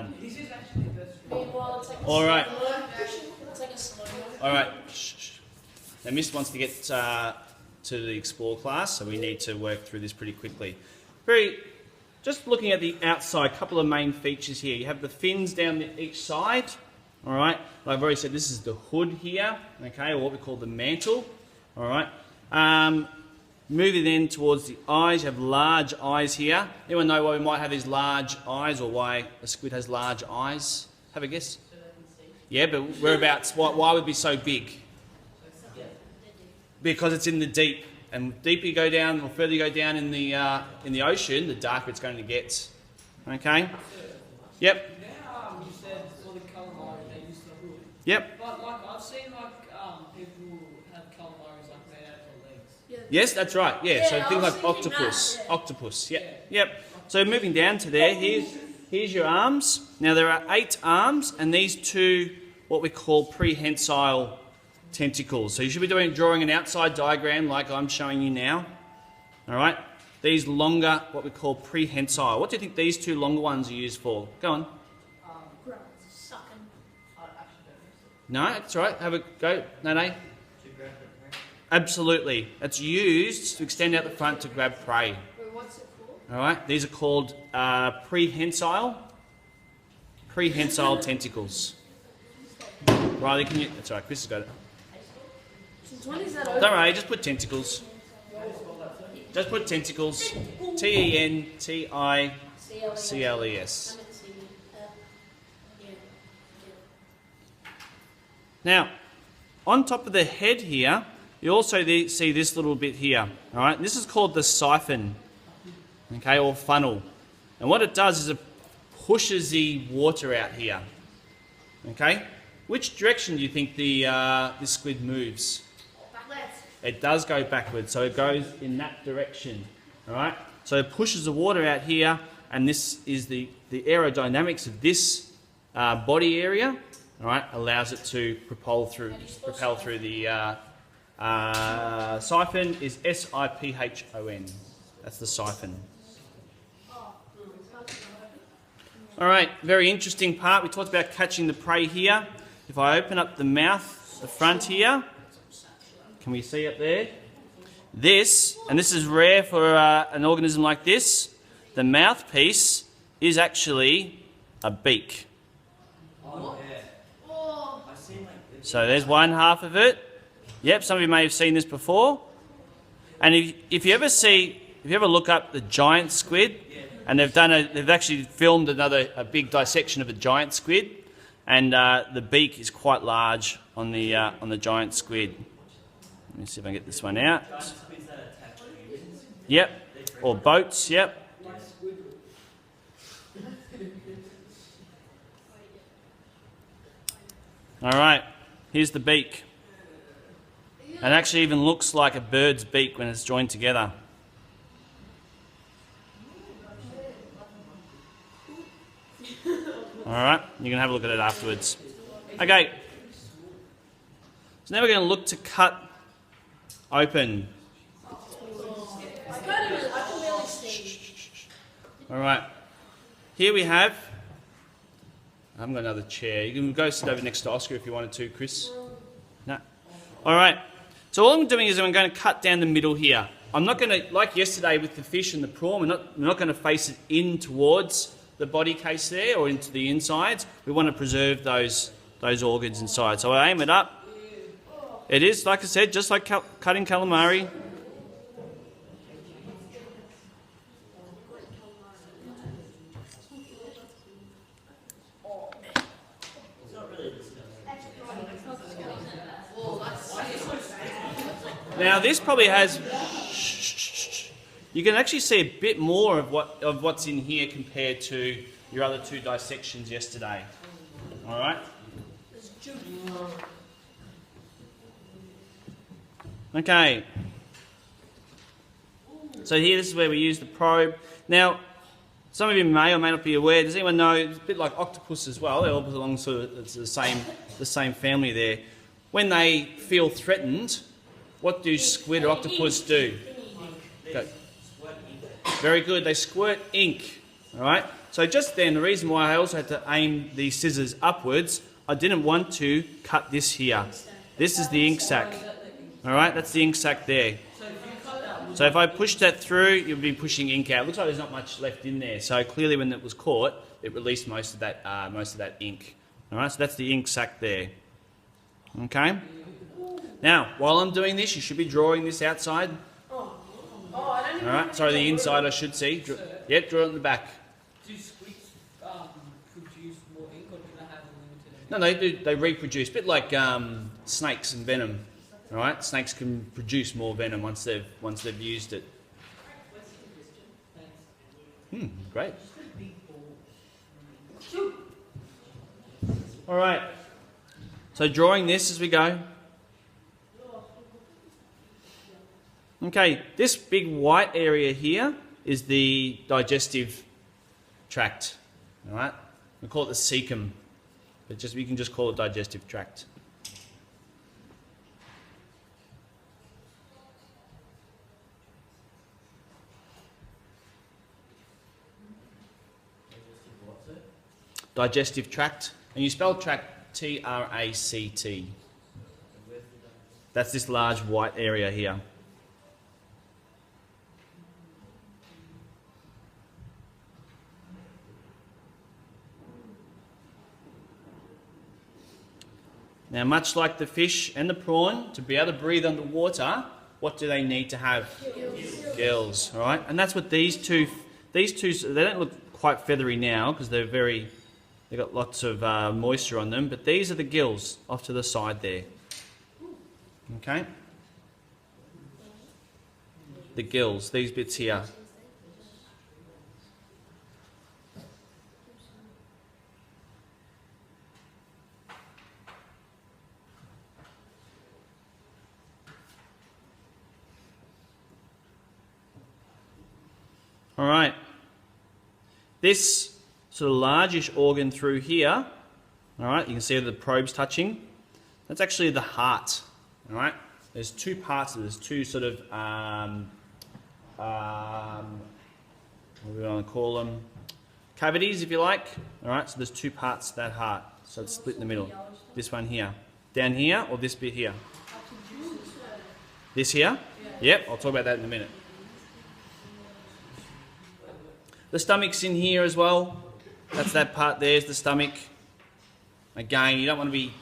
done. This is actually the best. Meanwhile, it's like a All right. It's like a slow mo. All right. Shh. Now, Miss wants to get to the Explore class, so we need to work through this pretty quickly. Just looking at the outside, a couple of main features here. You have the fins down each side. All right. Like I've already said, this is the hood here, okay, or what we call the mantle. All right. Moving then towards the eyes, you have large eyes here. Anyone know why we might have these large eyes, or why a squid has large eyes? Have a guess. So they can see. Yeah, but whereabouts? Why would it be so big? Because it's in the deep, and the deeper you go down, or further you go down in the ocean, the darker it's going to get. Okay. Yep. Now you said for the calamari they use the hood. Yep. But like I've seen people have calamaris like made out of their legs. Yeah. Yes, that's right. Yeah. Yeah, So I things was like thinking octopus. that, yeah. Octopus. Yep. Yep. So moving down to there, here's your arms. Now there are 8 arms, and these 2 what we call prehensile tentacles. So you should be drawing an outside diagram like I'm showing you now. All right. These longer, what we call prehensile. What do you think these 2 longer ones are used for? Go on. Sucking. No, that's right. Have a go. No. Absolutely. It's used to extend out the front to grab prey. Wait, what's it called? All right. These are called prehensile tentacles. Riley, can you? That's right. Chris has got it. Since when is that over? Don't worry. Just put tentacles. Just put tentacles. TENTICLES. Now, on top of the head here, you also see this little bit here. All right, this is called the siphon, okay, or funnel. And what it does is it pushes the water out here. Okay, which direction do you think this squid moves? It does go backwards, so it goes in that direction. All right, so it pushes the water out here, and this is the aerodynamics of this body area. All right, allows it to propel through the siphon is SIPHON. That's the siphon. All right, very interesting part. We talked about catching the prey here. If I open up the mouth, the front here, can we see it there? This is rare for an organism like this. The mouthpiece is actually a beak. So there's one half of it. Yep, some of you may have seen this before. And if you ever look up the giant squid, and they've actually filmed a big dissection of a giant squid, and the beak is quite large on the giant squid. Let me see if I can get this one out. Yep, or boats. Yep. All right. Here's the beak. It actually even looks like a bird's beak when it's joined together. Alright, you can have a look at it afterwards. Okay. So now we're going to look to cut open. I can barely see. Alright. Here we have... I haven't got another chair. You can go sit over next to Oscar if you wanted to, Chris. No. All right. So all I'm doing is I'm going to cut down the middle here. I'm not going to, like yesterday with the fish and the prawn, we're not going to face it in towards the body case there or into the insides. We want to preserve those organs inside. So I aim it up. It is, like I said, just like cutting calamari. Now this probably has. You can actually see a bit more of what's in here compared to your other 2 dissections yesterday. All right. Okay. So here, this is where we use the probe. Now, some of you may or may not be aware. Does anyone know? It's a bit like octopus as well. They all belong to the same family there. When they feel threatened, what do squid or octopus do? Go. Very good. They squirt ink. All right. So just then, the reason why I also had to aim these scissors upwards, I didn't want to cut this here. This is the ink sac. All right, that's the ink sac there. So if I push that through, you'll be pushing ink out. Looks like there's not much left in there. So clearly, when it was caught, it released most of that ink. All right, so that's the ink sac there. Okay. Now, while I'm doing this, you should be drawing this outside. Oh, I don't even All right. Sorry, the inside I should see. Yep, draw it in the back. Do squids produce more ink, or do they have a limited? No, they do. They reproduce, a bit like snakes and venom. All right, snakes can produce more venom once they've used it. Great. All right. So drawing this as we go. Okay, this big white area here is the digestive tract. All right, we call it the cecum, but we can just call it digestive tract. Digestive tract, and you spell tract T-R-A-C-T. That's this large white area here. Now, much like the fish and the prawn, to be able to breathe underwater, what do they need to have? Gills, all right? And that's what these two, they don't look quite feathery now because they've got lots of moisture on them, but these are the gills off to the side there. Okay? The gills, these bits here. All right. This sort of largish organ through here, all right, you can see the probes touching. That's actually the heart, all right? There's two parts of this, two sort of, what do we want to call them? Cavities, if you like. All right, so there's two parts to that heart. So it's split in the middle. This one here. Down here, or this bit here? This here? Yep, I'll talk about that in a minute. The stomach's in here as well. That's that part there's the stomach. Again, you don't want to be